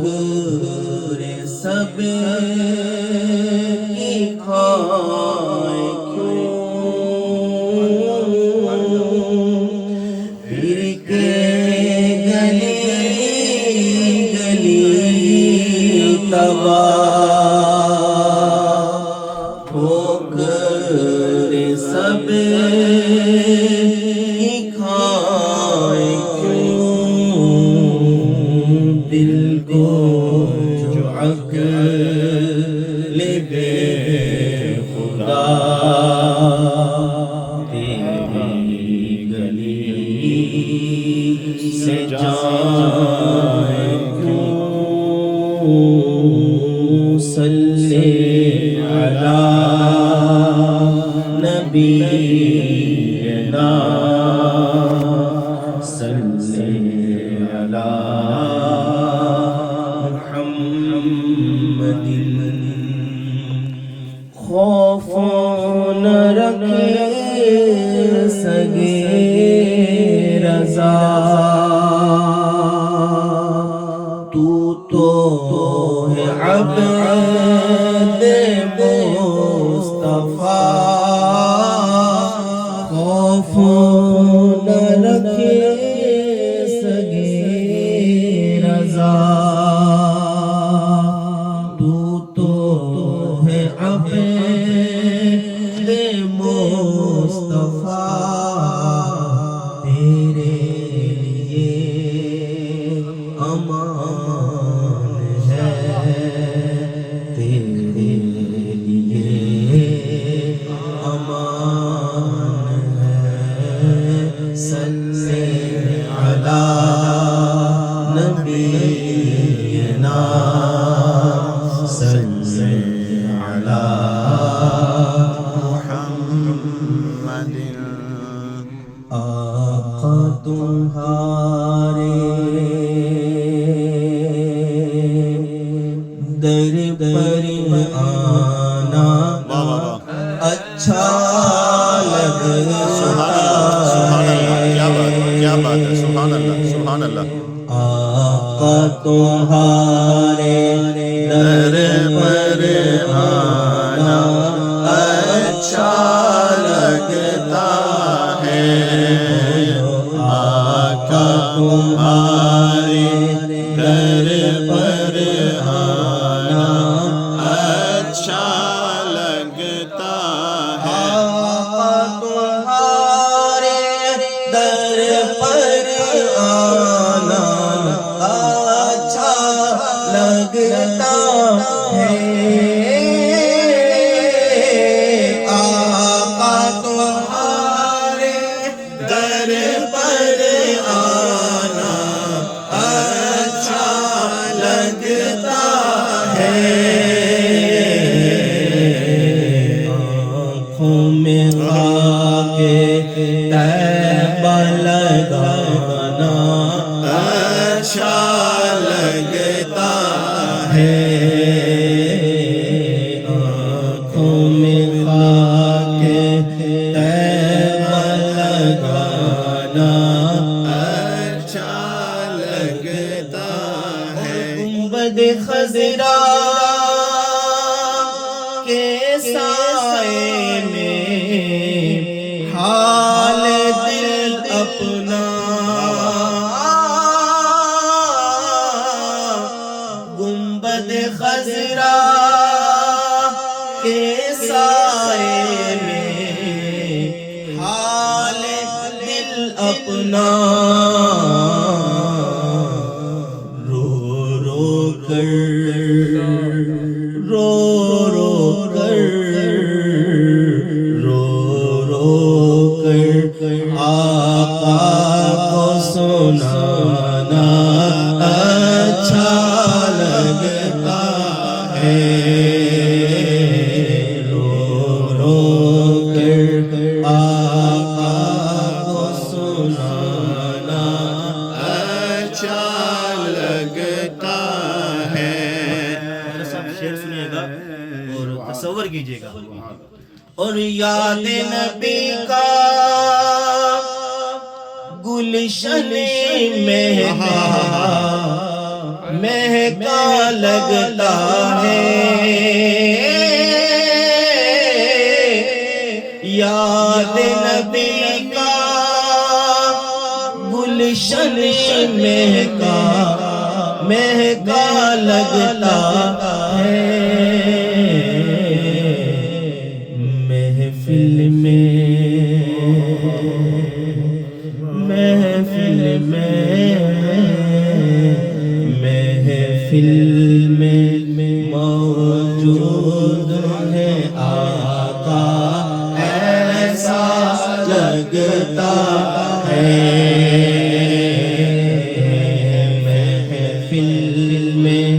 ٹھوکریں سب کی کھائے پھر کے گلی گلی تباہ ٹھوکریں سب کی کھائے دل کو جو عقل بے خدا تیری گلی سے جائے کیوں صلی علی نبینا صلی علی محمد خوف نہ رکھے سگے رضا تو ہے عبد مصطفیٰ خوف نہ رکھے سگے رضا تو ہے عبد مصطفیٰ تیرے لیے امان ہے تیرے لیے امان ہے صلی علی نبینا صلی علی محمد آقا تمہارے در پر آنا اچھا لگتا ہے سبحان اللہ سبحان اللہ آقا تمہارے در پر آنا اچھا لگتا ہے آقا تمہارے در پر آنا اچھا لگتا ہے آقا تمہارے در پر آنا اچھا لگتا ہے آقا تمہارے در پر آنا اچھا لگتا ہے آنکھوں میں خاک طیبہ لگانا اچھا لگتا ہے آنکھوں میں خاک طیبہ لگانا اچھا لگتا ہے گنبد خضرا کے سائے میں حال دل اپنا گنبد خضرا کے سائے میں حال دل اپنا رو رو کر رو رو کر رو رو کر آقا کو سنانا اچھا لگتا ہے رو رو کر آقا کو سنانا اچھا لگتا ہے سب شعر سنیے گا اور تصور کیجئے گا اور یاد نبی کا گلشن مہکا لگتا ہے یاد نبی کا گلشن مہکا لگتا ہے محفل میں موجود ہے آقا ایسا لگتا ہے محفل میں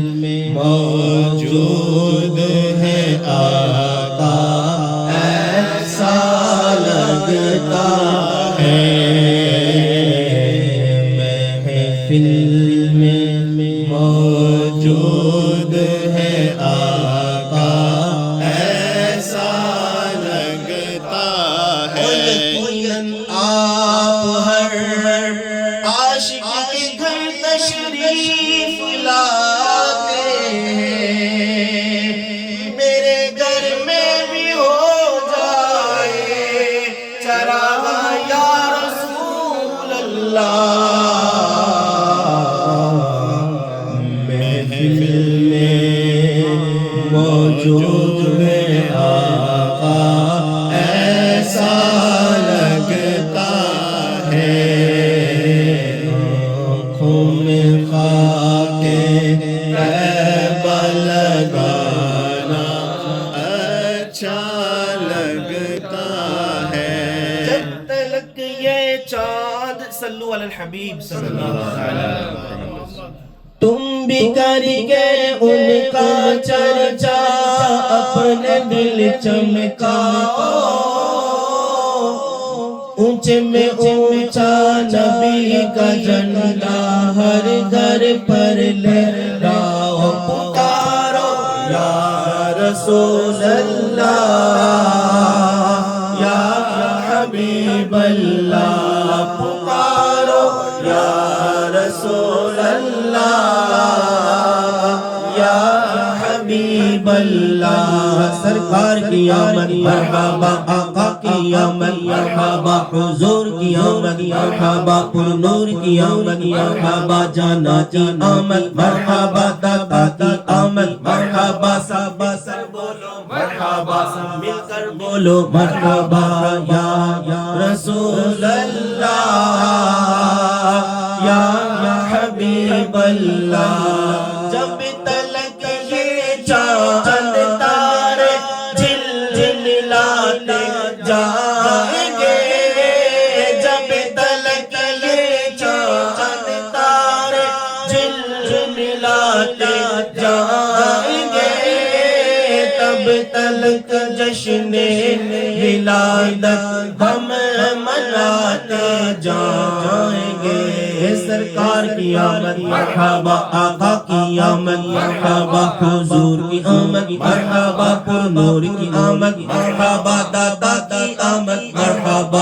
موجود ہے آقا ایسا لگتا ہے محفل میں موجود ہے آقا ایسا لگتا ہے یقیناً آپ ہر عاشق کے گھر تشریف لاتے ہیں میرے گھر میں بھی ہو جائے چراغا یا رسول اللہ موجود ہے آقا ایسا لگتا ہے آنکھوں میں خاک طیبہ لگانا اچھا لگتا ہے جب تلک یہ چاند صلو علی الحبیب صلی اللہ علیہ وسلم تم بھی کر کے ان کا چرچا اپنے دل چمکاؤ اونچے میں اونچا نبی کا جھنڈا ہر گھر پر لہراؤ پکارو یا رسول اللہ یا حبیب اللہ پکارو یا رسول اللہ یا حبیب اللہ سرکار کی آمد مرحبا آقا کی آمد مرحبا حضور کی آمد مرحبا پر نور کی آمد مرحبا جانا کی آمد مرحبا دادا کی آمد مرحبا صحابہ سر بولو مرحبا سب مل کر بولو مرحبا یا رسول اللہ یا حبیب اللہ جب تلک یہ چاند تارے جھللاتے جائیں گے جب تلک یہ چاند تارے جھللاتے جائیں گے تب تلک جشن ولادت ہم مناتے جائیں گے سرکار کی آمد مرحبا آقا کی آمد مرحبا حضور کی آمد مرحبا پر نور کی آمد مرحبا دادا کی آمد مرحبا